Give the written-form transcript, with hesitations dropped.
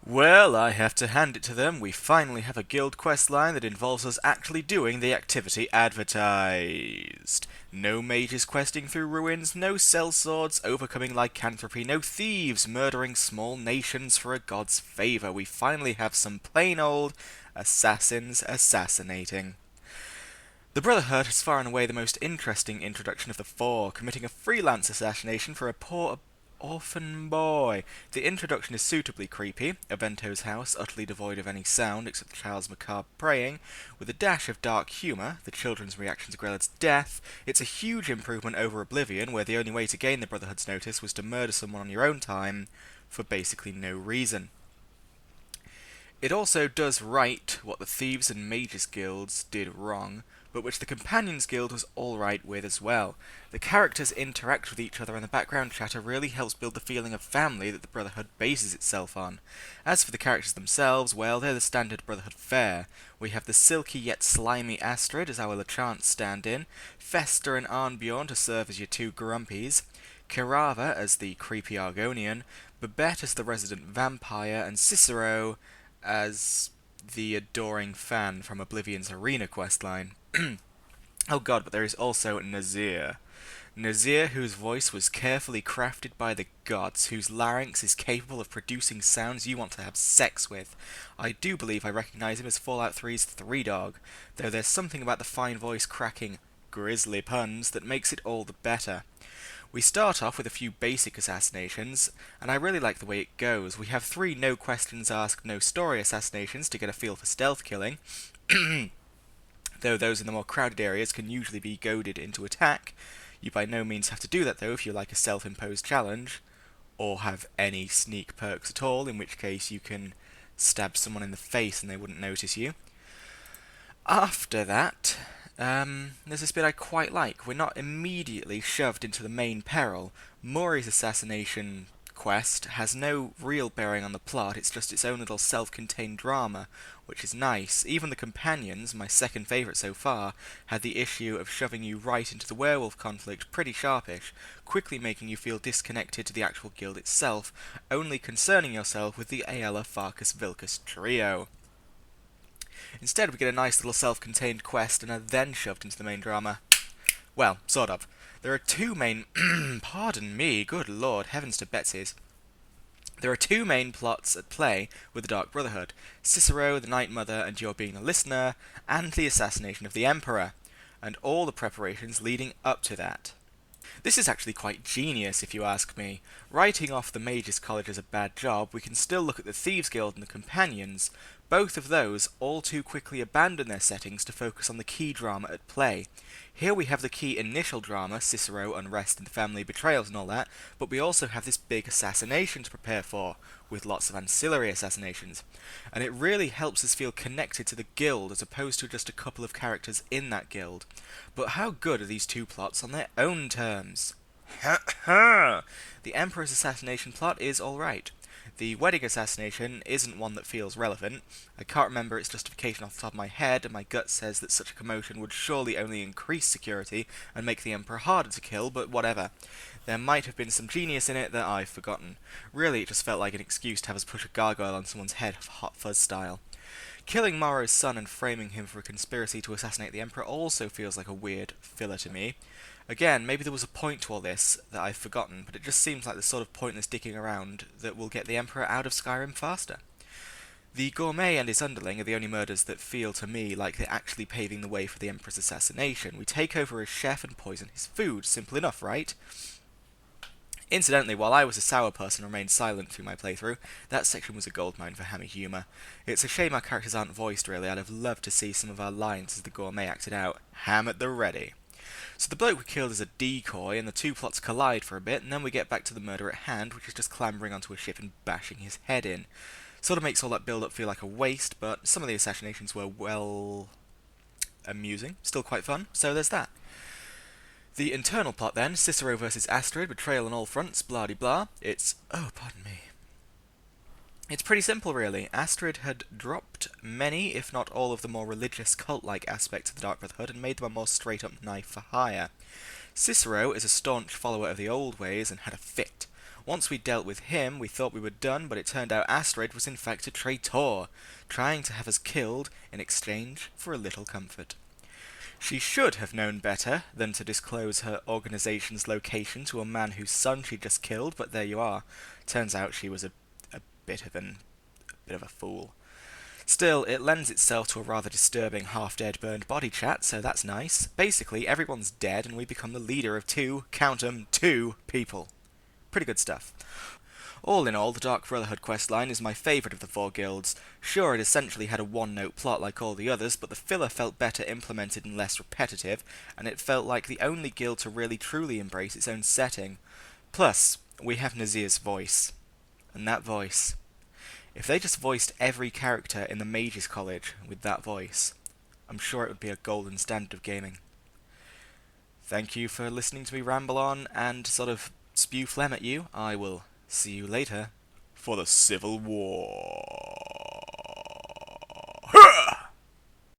Well, I have to hand it to them. We finally have a guild quest line that involves us actually doing the activity advertised. No mages questing through ruins, no sellswords overcoming lycanthropy, no thieves murdering small nations for a god's favour. We finally have some plain old assassins assassinating. The Brotherhood is far and away the most interesting introduction of the four, committing a freelance assassination for a poor orphan boy. The introduction is suitably creepy, a Vento's house utterly devoid of any sound except the child's macabre praying, with a dash of dark humour, the children's reaction to Grellad's death. It's a huge improvement over Oblivion, where the only way to gain the Brotherhood's notice was to murder someone on your own time, for basically no reason. It also does right what the Thieves and Mages guilds did wrong, but which the Companions guild was alright with as well. The characters interact with each other and the background chatter really helps build the feeling of family that the Brotherhood bases itself on. As for the characters themselves, well, they're the standard Brotherhood fare. We have the silky yet slimy Astrid as our LeChant stand-in, Fester and Arnbjorn to serve as your two grumpies, Kirava as the creepy Argonian, Babette as the resident vampire, and Cicero as the adoring fan from Oblivion's Arena questline. Oh god, but there is also Nazir. Nazir, whose voice was carefully crafted by the gods, whose larynx is capable of producing sounds you want to have sex with. I do believe I recognise him as Fallout 3's Three Dog, though there's something about the fine voice cracking grisly puns that makes it all the better. We start off with a few basic assassinations, and I really like the way it goes. We have 3 no questions asked, no story assassinations to get a feel for stealth killing, though those in the more crowded areas can usually be goaded into attack. You by no means have to do that though if you like a self-imposed challenge, or have any sneak perks at all, in which case you can stab someone in the face and they wouldn't notice you. After that, there's this bit I quite like. We're not immediately shoved into the main peril. Maury's assassination quest has no real bearing on the plot, it's just its own little self-contained drama, which is nice. Even the Companions, my second favourite so far, had the issue of shoving you right into the werewolf conflict pretty sharpish, quickly making you feel disconnected to the actual guild itself, only concerning yourself with the Aella Farkas Vilkas trio. Instead, we get a nice little self-contained quest and are then shoved into the main drama. Well, sort of. There are 2 main... pardon me, good lord, heavens to Betsy's. There are 2 main plots at play with the Dark Brotherhood. Cicero, the Night Mother, and your being a listener, and the assassination of the Emperor, and all the preparations leading up to that. This is actually quite genius, if you ask me. Writing off the Mages College as a bad job, we can still look at the Thieves Guild and the Companions. Both of those all too quickly abandon their settings to focus on the key drama at play. Here we have the key initial drama, Cicero, unrest in the family, betrayals and all that, but we also have this big assassination to prepare for, with lots of ancillary assassinations. And it really helps us feel connected to the guild as opposed to just a couple of characters in that guild. But how good are these 2 plots on their own terms? The Emperor's assassination plot is alright. The wedding assassination isn't one that feels relevant. I can't remember its justification off the top of my head, and my gut says that such a commotion would surely only increase security and make the Emperor harder to kill, but whatever. There might have been some genius in it that I've forgotten. Really, it just felt like an excuse to have us push a gargoyle on someone's head, Hot Fuzz style. Killing Morrow's son and framing him for a conspiracy to assassinate the Emperor also feels like a weird filler to me. Again, maybe there was a point to all this that I've forgotten, but it just seems like the sort of pointless dicking around that will get the Emperor out of Skyrim faster. The gourmet and his underling are the only murders that feel to me like they're actually paving the way for the Emperor's assassination. We take over his chef and poison his food. Simple enough, right? Incidentally, while I was a sour person and remained silent through my playthrough, that section was a goldmine for hammy humour. It's a shame our characters aren't voiced, really. I'd have loved to see some of our lines as the gourmet acted out. Ham at the ready. So the bloke we killed is a decoy, and the 2 plots collide for a bit, and then we get back to the murder at hand, which is just clambering onto a ship and bashing his head in. Sort of makes all that build-up feel like a waste, but some of the assassinations were, well, amusing. Still quite fun, so there's that. The internal plot then, Cicero versus Astrid, betrayal on all fronts, blah-de-blah. It's... oh, pardon me. It's pretty simple, really. Astrid had dropped many, if not all, of the more religious, cult-like aspects of the Dark Brotherhood and made them a more straight-up knife for hire. Cicero is a staunch follower of the old ways and had a fit. Once we dealt with him, we thought we were done, but it turned out Astrid was in fact a traitor, trying to have us killed in exchange for a little comfort. She should have known better than to disclose her organization's location to a man whose son she just killed, but there you are. Turns out she was a bit of a fool. Still, it lends itself to a rather disturbing half-dead burned body chat, so that's nice. Basically, everyone's dead and we become the leader of count 'em, two people. Pretty good stuff. All in all, the Dark Brotherhood questline is my favourite of the four guilds. Sure, it essentially had a one-note plot like all the others, but the filler felt better implemented and less repetitive, and it felt like the only guild to really truly embrace its own setting. Plus, we have Nazir's voice. And that voice. If they just voiced every character in the Mages College with that voice, I'm sure it would be a golden standard of gaming. Thank you for listening to me ramble on and sort of spew phlegm at you. I will see you later for the Civil War.